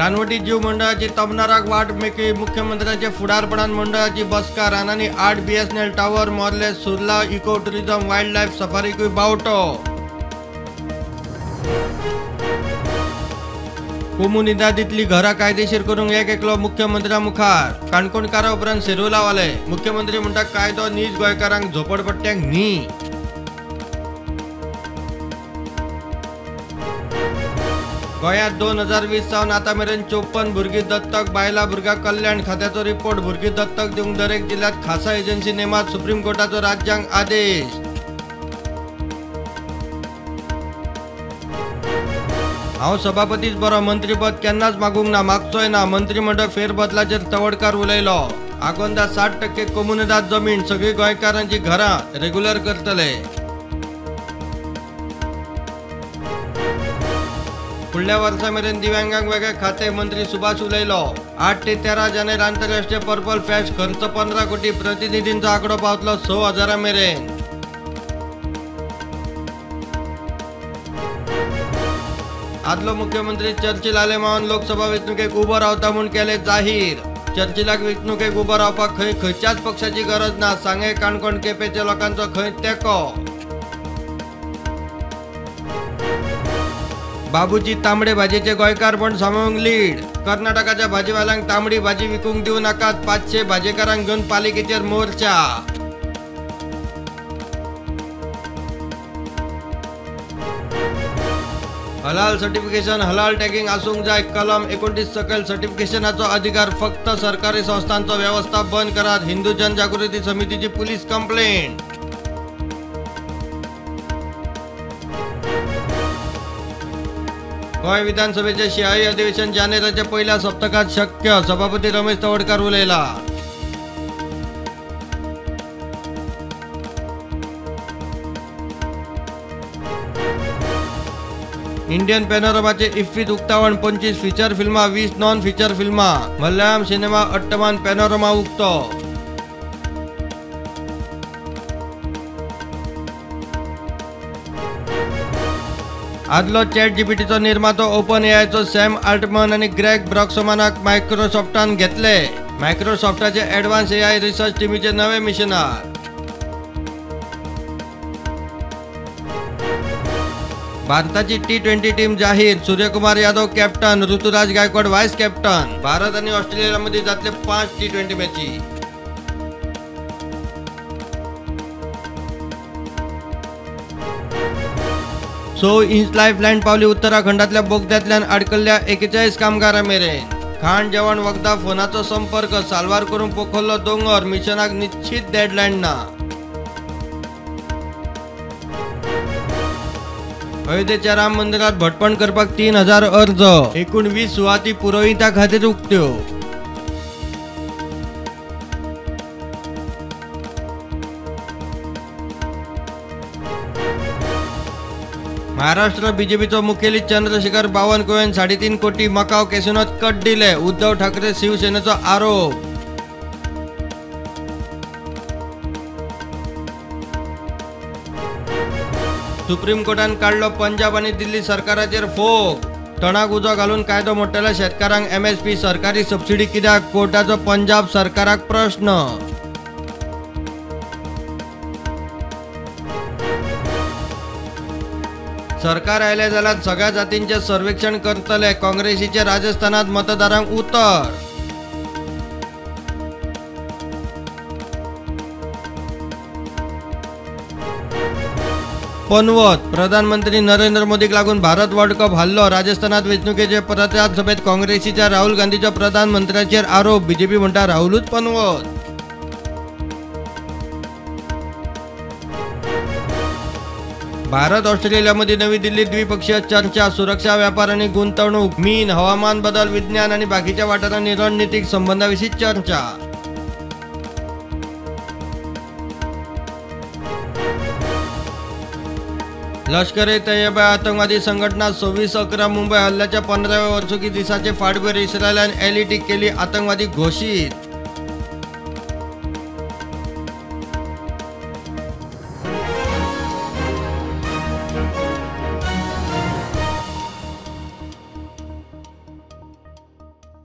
रानवटी जीव मंडळाची तबनाराक वाट मेकळी मुख्यमंत्र्यांचे फुडारपणान मंडळाची बसका रानांनी 8 BSNL tower Morle Surla eco tourism wild life सफारीकूय बावटो। कोमू निदादीतली घरां कायदेशीर करूंक एकलो मुख्यमंत्र्या मुखार काणकोणकारा उपरांत सेरूला वाले मुख्यमंत्री म्हणटा कायदो नीज गोंयकारांक झोपडपट्ट्यांक न्ही। गोंयांत 2020 सावन आतां मेरेन 54 भुरगीं दत्तक बायला भुरग्या कल्याण खात्याचो रिपोर्ट भुरगीं दत्तक दिवंक दरेक जिल्ह्यात खासा एजन्सी नेमात सुप्रीम कोर्टाचो राज्यांक आदेश। हांव सभापतीच बरो मंत्रीपद केन्नाच मागूंक ना मागचोय ना मंत्रिमंडळ फेरबदलाचेर तवडकार उलयलो। आगोंदा 60% कोमुनिदाद जमीन सगळी गोंयकारांची घरां रेग्युलर करतले। फुडल्या वर्सा मेरेन दिव्यांगांक वेगळे खाते मंत्री सुभाष उलयलो। 8 ते 13 जानेर आंतरराष्ट्रीय पर्पल फेस्ट खर्च 15 कोटी प्रतिनिधींचो आंकडो पावतलो 6,000 मेरेन। आदलो मुख्यमंत्री चर्चिल आलेमावन लोकसभा वेंचणुकेक उबो रावता म्हूण केले जाहीर। चर्चिलाक वेंचणुकेक उबो रावपाक खंयच्याच पक्षाची गरज ना सांगे काणकोण केपेच्या लोकांचो खंय तेंको। बाबूजी तांबडे भाजयेचे गोंयकारपण सामावूंक लीड। कर्नाटकाच्या भाजीवाल्यांक तांबडी भाजी विकूंक दिवं नाकात 500 भाजेकारांक घेवन पालिकेचेर मोर्चा। हलाल सर्टिफिकेशन हलाल टॅगिंग आसूंक जाय कलम 29 सकयल सर्टिफिकेशनाचो अधिकार फक्त सरकारी संस्थांचो व्यवस्था बंद करात हिंदू जनजागृती समितीची पुलीस कंप्लेंट। गोंय विधानसभेचे शियाळी अधिवेशन जानेराच्या पहिल्या सप्तकात शक्य सभापती रमेश तवडकार उलयला। इंडियन पॅनोरमाचे इफ्फीत उक्तावण 25 फीचर फिल्मा 20 नॉन फीचर फिल्मा मल्याळम सिनेमा अट्टमान पॅनोरमा उक्तो। आदलो ChatGPTचो निर्मातो ओपन एआयचो सॅम आल्टमन आणि ग्रेग ब्रॉक्समनाक मायक्रोसॉफ्टान घेतले। मायक्रोसॉफ्टाचे एडवान्स एआय रिसर्च टीमीचे नवे मिशनार। भारताची T20 टीम जाहीर Suryakumar Yadav captain Ruturaj Gaikwad vice captain. Bharat आणि ऑस्ट्रेलियामध्ये जातले 5 T20 मॅची। सो इंच लाईफलाईन पावली उत्तराखंडातल्या बोगद्यातल्यान अडकल्ल्या 41 कामगारां मेरेन। खाण जेवण वखदा फोनाचो संपर्क साल्वार करून पोखरलो दोंगर मिशनाक निश्चित डेडलाईन ना। अयोध्येच्या राम मंदिरात भटपण करपाक 3000 अर्ज एकूण 20 सुवाती पुरोहिता खातीर उक्त्यो। महाराष्ट्र बीजेपीचो मुखेली चंद्रशेखर बावनकुळेन 3.5 कोटी मकाव कॅसिनोत कट दिले उद्धव ठाकरे शिवसेनेचो आरोप। सुप्रीम कोर्टान काढलो पंजाब आणि दिल्ली सरकाराचेर फोग। तणाक उजो घालून कायदो मोडटल्या शेतकारांक MSP सरकारी सबसिडी कित्याक कोर्टाचो पंजाब सरकाराक प्रश्न। सरकार आयले जाल्यार सगळ्या जातींचे सर्वेक्षण करतले काँग्रेसीचे राजस्थानात मतदारांक उतर। पनवत प्रधानमंत्री नरेंद्र मोदीक लागून भारत वर्ल्ड कप हारलो राजस्थानात वेंचणुकेचे प्रचार सभेत काँग्रेसीच्या राहुल गांधीच्या प्रधानमंत्र्यांचेर आरोप बीजेपी म्हणटा राहुलूच पनवत। भारत ऑस्ट्रेलियामध्ये नवी दिल्लीत द्विपक्षीय चर्चा सुरक्षा व्यापार आणि गुंतवणूक मीन हवामान बदल विज्ञान आणि बाकीच्या वाठारांनी रणनीतिक संबंधाविषयी चर्चा। लष्कर-ए-तैयबा आतंकवादी संघटना 26/11 मुंबई हल्ल्याच्या 15व्या वर्सुकी दिसाचे फाटभुंयेर इस्रायलान LET केली आतंकवादी घोषित।